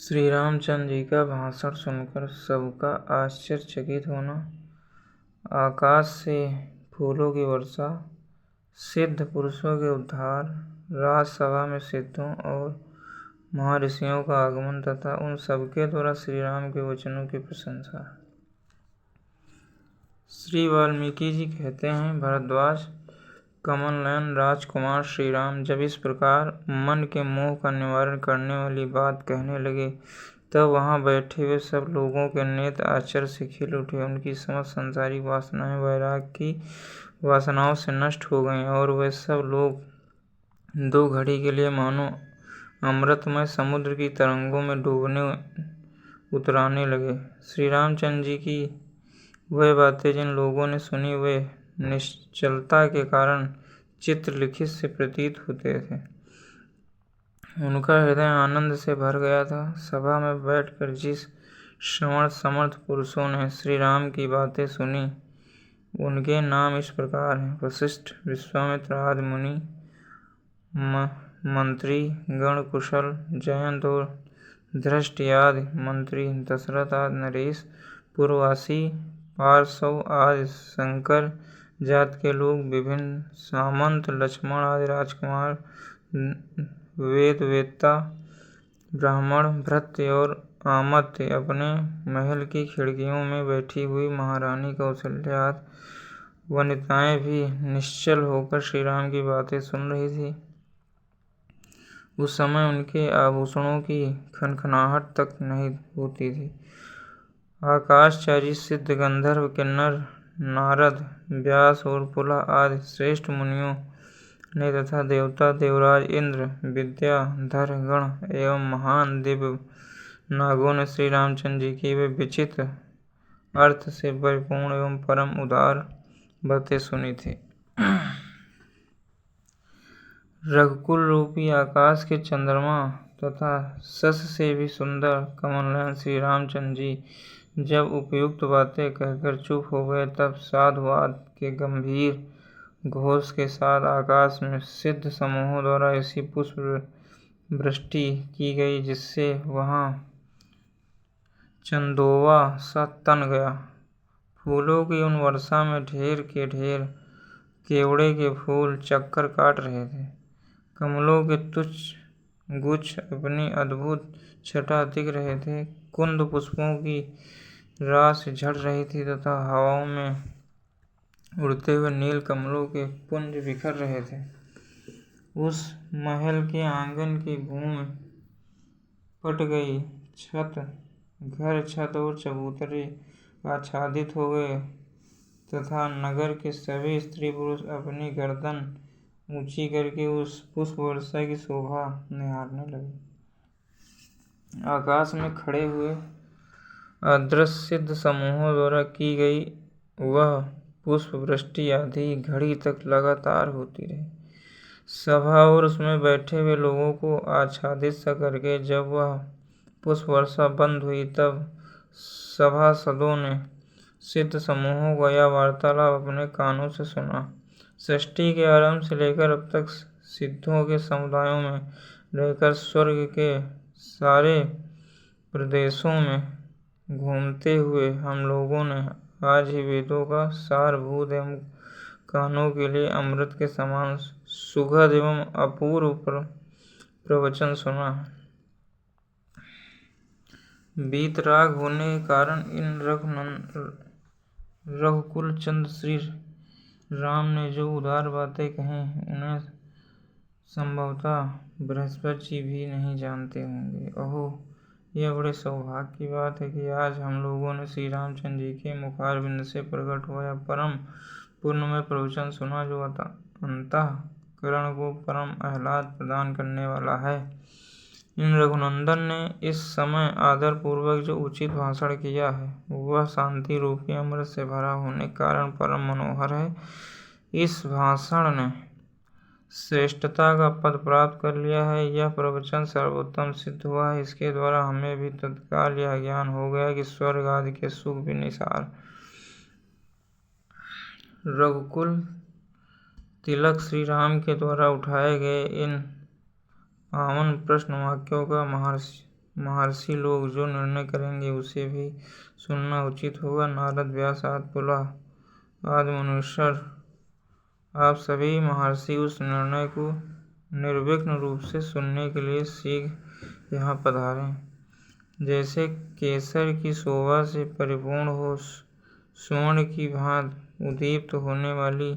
श्री रामचंद्र जी का भाषण सुनकर सबका आश्चर्यचकित होना, आकाश से फूलों की वर्षा, सिद्ध पुरुषों के उद्धार, राजसभा में सिद्धों और महर्षियों का आगमन तथा उन सबके द्वारा श्री राम के वचनों की प्रशंसा। श्री वाल्मीकि जी कहते हैं, भरद्वाज कमलनयन राजकुमार श्री राम जब इस प्रकार मन के मोह का निवारण करने वाली बात कहने लगे, तब वहां बैठे हुए सब लोगों के नेत्र आश्चर्य से खिल उठे। उनकी समस्त संसारिक वासनाएं वैराग्य की वासनाओं से नष्ट हो गईं और वे सब लोग 2 घड़ी के लिए मानो अमृतमय समुद्र की तरंगों में डूबने उतराने लगे। श्री रामचंद्र जी की वह बातें जिन लोगों ने सुनी, वे निश्चलता के कारण चित्रलिखित से प्रतीत होते थे। उनका हृदय आनंद से भर गया था। सभा में बैठकर जिस श्रवण समर्थ पुरुषों ने श्री राम की बातें सुनी, उनके नाम इस प्रकार हैं: वशिष्ठ, विश्वामित्र आदि मुनि, मंत्री गण, कुशल, जयंत और धृष्टि आदि मंत्री, दशरथ आदि नरेश, पूर्ववासी, पार्श्व आदि शंकर जात के लोग, विभिन्न सामंत, लक्ष्मण आदि राजकुमार, वेदवेत्ता, ब्राह्मण, भृत्य और आमत्य, अपने महल की खिड़कियों में बैठी हुई महारानी कौशल्या आदि वनिताएं भी निश्चल होकर श्री राम की बातें सुन रही थी। उस समय उनके आभूषणों की खनखनाहट तक नहीं होती थी। आकाशचारी सिद्ध, गंधर्व, किन्नर, नारद, व्यास और पुलह आदि श्रेष्ठ मुनियों ने तथा देवता, देवराज इंद्र, विद्याधर गण एवं महान दिव्य नागों ने श्री रामचंद्र जी की वे विचित्र अर्थ से परिपूर्ण एवं परम उदार बातें सुनी थी। रघुकुल रूपी आकाश के चंद्रमा तथा शश से भी सुंदर कमलनयन श्री रामचंद्र जी जब उपयुक्त बातें कहकर चुप हो गए, तब साधुवाद के गंभीर घोष के साथ आकाश में सिद्ध समूहों द्वारा ऐसी पुष्प वृष्टि की गई जिससे वहां चंदोवा सा तन गया। फूलों की उन वर्षा में ढेर के ढेर केवड़े के फूल चक्कर काट रहे थे। कमलों के तुच्छ गुच्छ अपनी अद्भुत छटा दिख रहे थे। कुंद पुष्पों की रास झड़ रही थी तथा हवाओं में उड़ते हुए नील कमलों के पुंज बिखर रहे थे। उस महल के आंगन की भूमि पट गई, घर छत और चबूतरे आच्छादित हो गए तथा नगर के सभी स्त्री पुरुष अपनी गर्दन ऊंची करके उस पुष्प वर्षा की शोभा निहारने लगे। आकाश में खड़े हुए अदृश्य सिद्ध समूहों द्वारा की गई वह पुष्प वृष्टि आधी घड़ी तक लगातार होती रही। सभा और उसमें बैठे हुए लोगों को आच्छादित सा करके जब वह पुष्प वर्षा बंद हुई, तब सभासदों ने सिद्ध समूहों का यह वार्तालाप अपने कानों से सुना। सृष्टि के आरंभ से लेकर अब तक सिद्धों के समुदायों में रहकर स्वर्ग के सारे प्रदेशों में घूमते हुए हम लोगों ने आज ही वेदों का सारभूत एवं कानों के लिए अमृत के समान सुखद एवं अपूर्व प्रवचन सुना। वीतराग होने के कारण इन रघुकुल चंद्र श्री राम ने जो उदार बातें कहीं, उन्हें संभवतः बृहस्पति जी भी नहीं जानते होंगे। अहो, यह बड़े सौभाग्य की बात है कि आज हम लोगों ने श्री रामचंद्र जी के मुखारविंद से प्रकट हुआ परम पुण्यमय प्रवचन सुना, जो अंतःकरण को परम आह्लाद प्रदान करने वाला है। इन रघुनंदन ने इस समय आदर पूर्वक जो उचित भाषण किया है, वह शांति रूपी अमृत से भरा होने के कारण परम मनोहर है। इस भाषण ने श्रेष्ठता का पद प्राप्त कर लिया है। यह प्रवचन सर्वोत्तम सिद्ध हुआ है। इसके द्वारा हमें भी तत्काल यह ज्ञान हो गया कि स्वर्ग आदि के सुख भी निसार। रघुकुल तिलक श्री राम के द्वारा उठाए गए इन पावन प्रश्न वाक्यों का महर्षि महर्षि लोग जो निर्णय करेंगे उसे भी सुनना उचित होगा। नारद, व्यास आदि पुलह आदि मुनीश्वर, आप सभी महर्षि उस निर्णय को निर्विघ्न रूप से सुनने के लिए शीघ्र यहाँ पधारें। जैसे केसर की शोभा से परिपूर्ण हो स्वर्ण की भांति उद्दीप्त होने वाली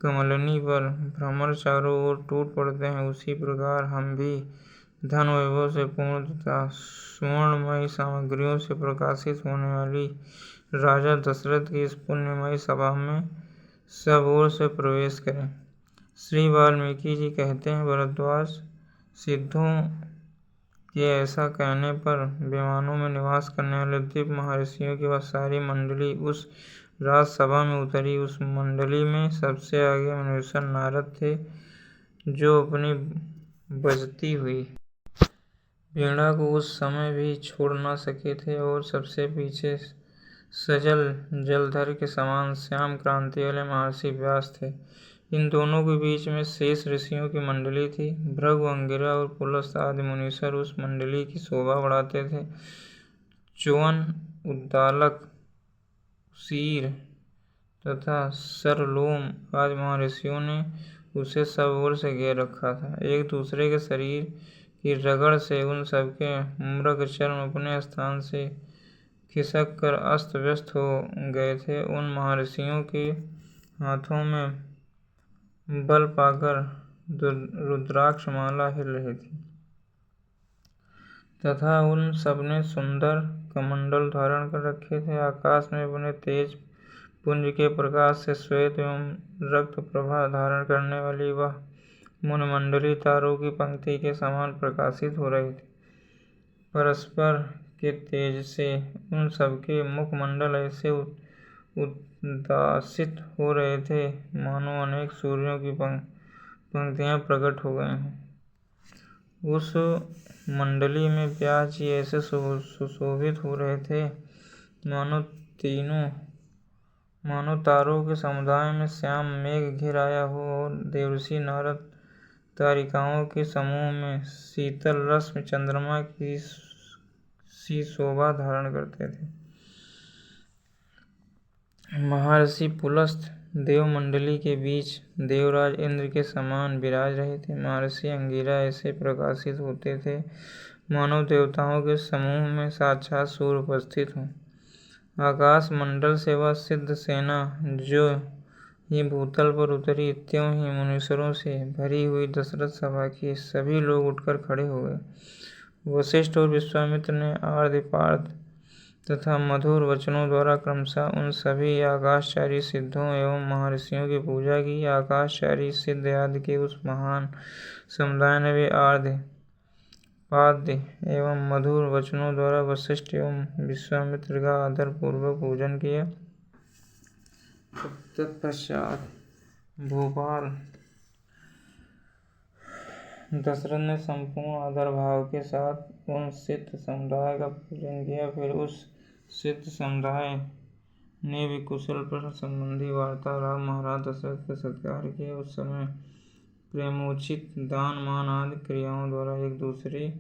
कमलिनी पर भ्रमर चारों ओर टूट पड़ते हैं, उसी प्रकार हम भी धन वैभव से पूर्ण तथा सुवर्णमयी सामग्रियों से प्रकाशित होने वाली राजा दशरथ की इस पुण्यमयी सभा में सब ओर से प्रवेश करें। श्री वाल्मीकि जी कहते हैं, भरद्वाज सिद्धों के ऐसा कहने पर विमानों में निवास करने वाले दिव्य महर्षियों की वह सारी मंडली उस राजसभा में उतरी। उस मंडली में सबसे आगे मुनीश्वर नारद थे, जो अपनी बजती हुई वीणा को उस समय भी छोड़ न सके थे, और सबसे पीछे सजल जलधर के समान श्याम कांति वाले महर्षि व्यास थे। इन दोनों के बीच में शेष ऋषियों की मंडली थी। भृगु, अंगिरा और पुलस्त्य आदि मुनीश्वर उस मंडली की शोभा बढ़ाते थे। च्यवन, उद्दालक, शीर तथा सरलोम आदि महर्षियों ने उसे सब ओर से घेर रखा था। एक दूसरे के शरीर की रगड़ से उन सबके मृग चर्म अपने स्थान से खिसक कर अस्त व्यस्त हो गए थे। उन महर्षियों के हाथों में बल पाकर रुद्राक्ष माला हिल रही थी, तथा उन सबने सुंदर कमंडल धारण कर रखे थे। आकाश में अपने तेज पुंज के प्रकाश से श्वेत एवं रक्त प्रभा धारण करने वाली वह मुनिमंडली तारों की पंक्ति के समान प्रकाशित हो रही थी। परस्पर के तेज से उन सबके मुखमंडल ऐसे उद्भासित हो रहे थे, मानो अनेक सूर्यों की पंक्तियां प्रकट हो गई हैं। उस मंडली में व्यास जी ऐसे सुशोभित हो रहे थे, मानो तारों के समुदाय में श्याम मेघ घिर आया हो, और देवर्षि नारद तारिकाओं के समूह में शीतल रश्मि चंद्रमा की सी शोभा धारण करते थे। महर्षि पुलस्त्य देवमंडली के बीच देवराज इंद्र के समान विराज रहे थे। महर्षि अंगिरा ऐसे प्रकाशित होते थे, मानो देवताओं के समूह में साक्षात सूर्य उपस्थित हो। आकाश मंडल से वह सिद्ध सेना जो ही भूतल पर उतरी, त्यों ही मुनीश्वरों से भरी हुई दशरथ सभा के सभी लोग उठकर खड़े हो गए। वशिष्ठ और विश्वामित्र ने आर्द्र पार्थ तथा मधुर वचनों द्वारा क्रमशः उन सभी आकाशचारी सिद्धों एवं महर्षियों की पूजा की। आकाशचारी सिद्ध आदि के उस महान समुदाय ने भी आर्द्र पाद्य एवं मधुर वचनों द्वारा वशिष्ठ एवं विश्वामित्र का आदर पूर्वक पूजन किया। तत्पश्चात भूपाल दशरथ ने संपूर्ण आदर भाव के साथ उन सिद्ध समुदाय का पूजन किया। फिर उस सिद्ध समुदाय ने भी कुशल प्रश्न संबंधी वार्तालाप महाराज दशरथ का सत्कार किया। उस समय प्रेमोचित दान मान आदि क्रियाओं द्वारा एक दूसरे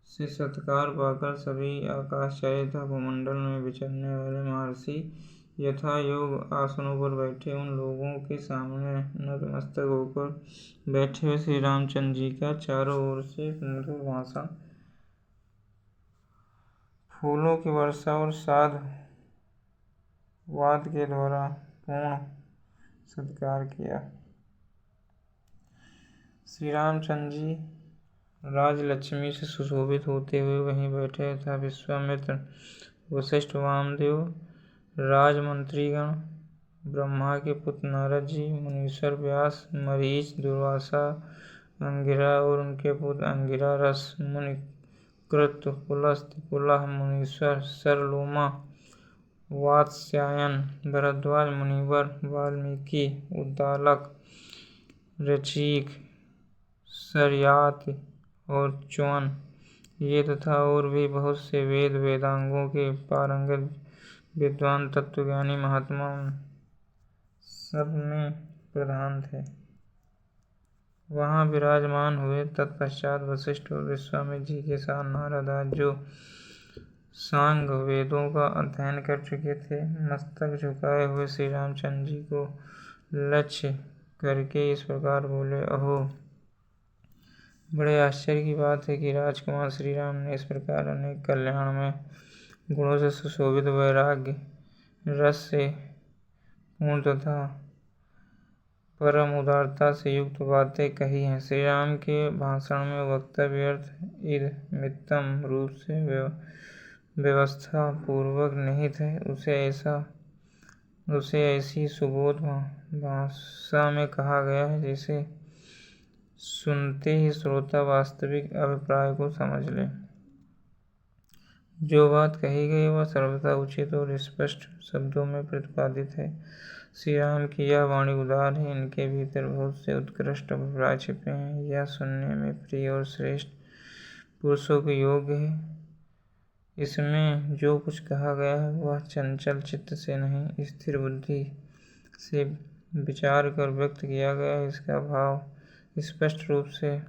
से सत्कार पाकर सभी आकाशचारी तथा भूमंडल में विचरने वाले महर्षि यथा योग आसनों पर बैठे उन लोगों के सामने नतमस्तक होकर बैठे हुए श्री रामचंद्र जी का चारों ओर से मधुर भाषण, फूलों की वर्षा और साध वाद के द्वारा पूर्ण सत्कार किया। श्री रामचंद्र जी राजलक्ष्मी से सुशोभित होते हुए वहीं बैठे तथा विश्वामित्र, वशिष्ठ, वामदेव, राजमंत्रीगण, ब्रह्मा के पुत्र नारद जी, मुनीश्वर व्यास, मरीच, दुर्वासा, अंगिरा और उनके पुत्र अंगिरारस मुनि, कृत, पुलस्त्य, पुलह मुनीश्वर, सरलोमा, वात्स्यायन, भरद्वाज मुनिवर, वाल्मीकि, उद्दालक, ऋचीक, शर्याति और च्यवन, ये तथा और भी बहुत से वेद वेदांगों के पारंगत विद्वान तत्वज्ञानी महात्मा सब में प्रधान थे। वहाँ विराजमान हुए। तत्पश्चात वशिष्ठ और विश्वामित्र जी के साथ नारद आदि जो सांग वेदों का अध्ययन कर चुके थे, मस्तक झुकाए हुए श्री रामचंद्र जी को लक्ष्य करके इस प्रकार बोले। अहो, बड़े आश्चर्य की बात है कि राजकुमार श्री राम ने इस प्रकार अनेक कल्याणमय गुणों से सुशोभित वैराग्य रस से पूर्ण तथा परम उदारता से युक्त बातें कही हैं। श्री राम के भाषण में वक्तव्य अर्थ इदमित्तम रूप से व्यवस्था पूर्वक निहित है। उसे ऐसी सुबोध भाषा में कहा गया है जिसे सुनते ही श्रोता वास्तविक अभिप्राय को समझ ले। जो बात कही गई वह सर्वथा उचित और स्पष्ट शब्दों में प्रतिपादित है। श्री राम की यह वाणी उदार है, इनके भीतर बहुत से उत्कृष्ट अभिप्राय छिपे हैं। यह सुनने में प्रिय और श्रेष्ठ पुरुषों के योग्य है। इसमें जो कुछ कहा गया है वह चंचल चित्त से नहीं, स्थिर बुद्धि से विचार कर व्यक्त किया गया है। इसका भाव स्पष्ट रूप से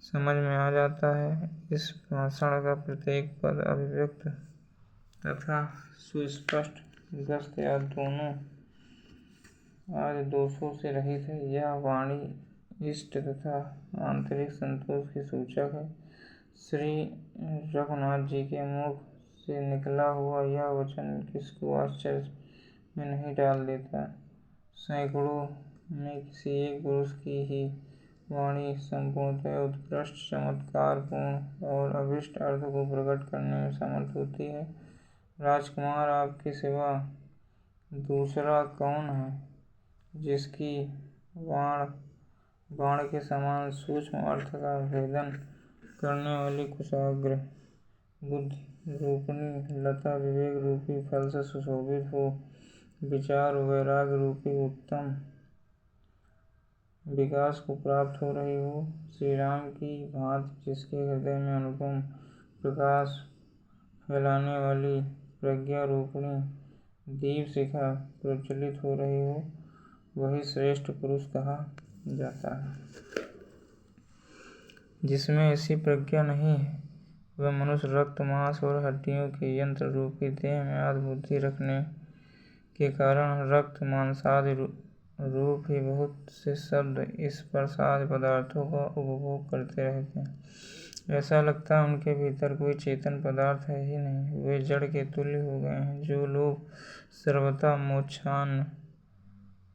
समझ में आ जाता है। इस भाषण का प्रत्येक पद अभिव्यक्त तथा सुस्पष्ट, गस्त या दोनों आदि दोषों से रहित है। यह वाणी इष्ट तथा आंतरिक संतोष की सूचक है। श्री रघुनाथ जी के मुख से निकला हुआ यह वचन किसको आश्चर्य में नहीं डाल देता। सैकड़ों में किसी एक पुरुष की ही वाणी संपूर्णतः उत्कृष्ट, चमत्कारपूर्ण और अभीष्ट अर्थ को प्रकट करने में समर्थ होती है। राजकुमार, आपके सिवा दूसरा कौन है जिसकी बाण के समान सूक्ष्म अर्थ का भेदन करने वाली कुशाग्र बुद्धि रूपिणी लता विवेक रूपी फल से सुशोभित हो, विचार वैराग्य रूपी उत्तम विकास को प्राप्त हो रही हो। श्री राम की भांति जिसके हृदय में अनुपम प्रकाश फैलाने वाली प्रज्ञा रूपिणी दीप शिखा प्रज्वलित हो रही हो, वही श्रेष्ठ पुरुष कहा जाता है। जिसमें ऐसी प्रज्ञा नहीं है वह मनुष्य रक्त मांस और हड्डियों के यंत्र रूपी देह में आदि बुद्धि रखने के कारण रक्त मांसादि रूप ही बहुत से शब्द स्पर्श आदि पदार्थों का उपभोग करते रहते हैं। ऐसा लगता है उनके भीतर कोई चेतन पदार्थ है ही नहीं, वे जड़ के तुल्य हो गए हैं। जो लोग सर्वथा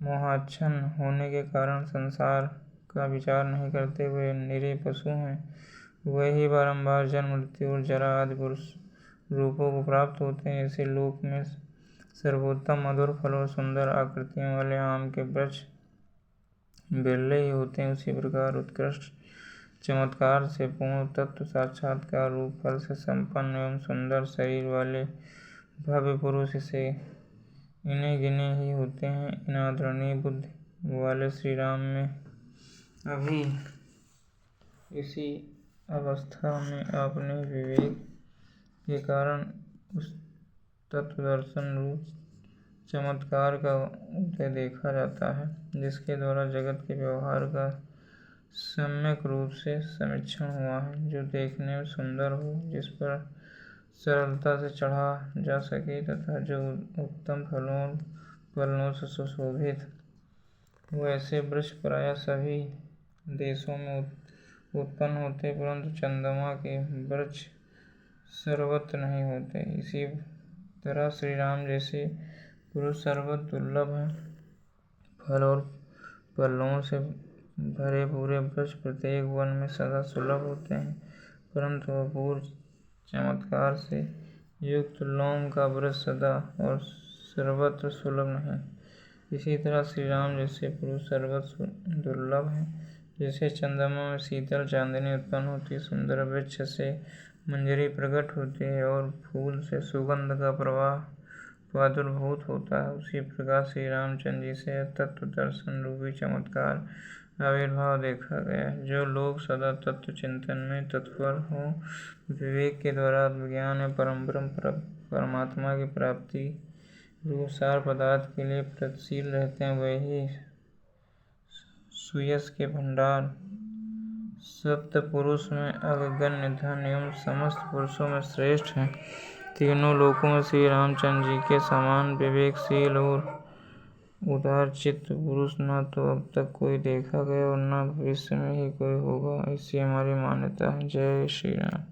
मोहाच्छन्न होने के कारण संसार का विचार नहीं करते, वे निरे पशु हैं। वे ही बारंबार जन्म मृत्यु और जरा आदि रूपों को प्राप्त होते हैं। इसी लोक में सर्वोत्तम मधुर फल और सुंदर आकृतियों वाले आम के वृक्ष बिरले ही होते हैं। उसी प्रकार उत्कृष्ट चमत्कार से पूर्ण तत्व साक्षात्कार रूप फल से संपन्न एवं सुंदर शरीर वाले भव्य पुरुष से इन्हें गिने ही होते हैं। इन आदरणीय बुद्धि वाले श्री राम में अभी इसी अवस्था में अपने विवेक के कारण उस तत्वदर्शन रूप चमत्कार का उदय देखा जाता है, जिसके द्वारा जगत के व्यवहार का सम्यक रूप से समीक्षण हुआ है, जो देखने में सुंदर हो, जिस पर सरलता से चढ़ा जा सके तथा जो उत्तम फलों से सुशोभित। वैसे वृक्ष प्रायः सभी देशों में उत्पन्न होते, परंतु चंद्रमा के वृक्ष सर्वत्र नहीं होते। इसी तरह श्री राम जैसे पुरुष सर्वत्र दुर्लभ हैं। फल और फलों से भरे पूरे वृक्ष प्रत्येक वन में सदा सुलभ होते हैं, परंतु अपूर्व चमत्कार से युक्त लोम का वृक्ष सदा और सर्वत्र सुलभ नहीं। इसी तरह श्री राम जैसे पुरुष सर्वत्र दुर्लभ हैं। जैसे चंद्रमा में शीतल चांदनी उत्पन्न होती, सुंदर वृक्ष से मंजरी प्रकट होती है और फूल से सुगंध का प्रवाह प्रादुर्भूत होता है, उसी प्रकार श्री रामचंद्र जी से तत्व दर्शन रूपी चमत्कार आविर्भाव देखा गया है। जो लोग सदा तत्व चिंतन में तत्पर हों, विवेक के द्वारा ज्ञान एवं परम परमात्मा की प्राप्ति रूप सार पदार्थ के लिए प्रयत्नशील रहते हैं, वही सुयश के भंडार सप्त पुरुष में अग्रगण्य धन एवं समस्त पुरुषों में श्रेष्ठ हैं। तीनों लोकों में श्री रामचंद्र जी के समान विवेकशील और उदारचित्त पुरुष न तो अब तक कोई देखा गया और न भविष्य में ही कोई होगा, ऐसी हमारी मान्यता है। जय श्री राम।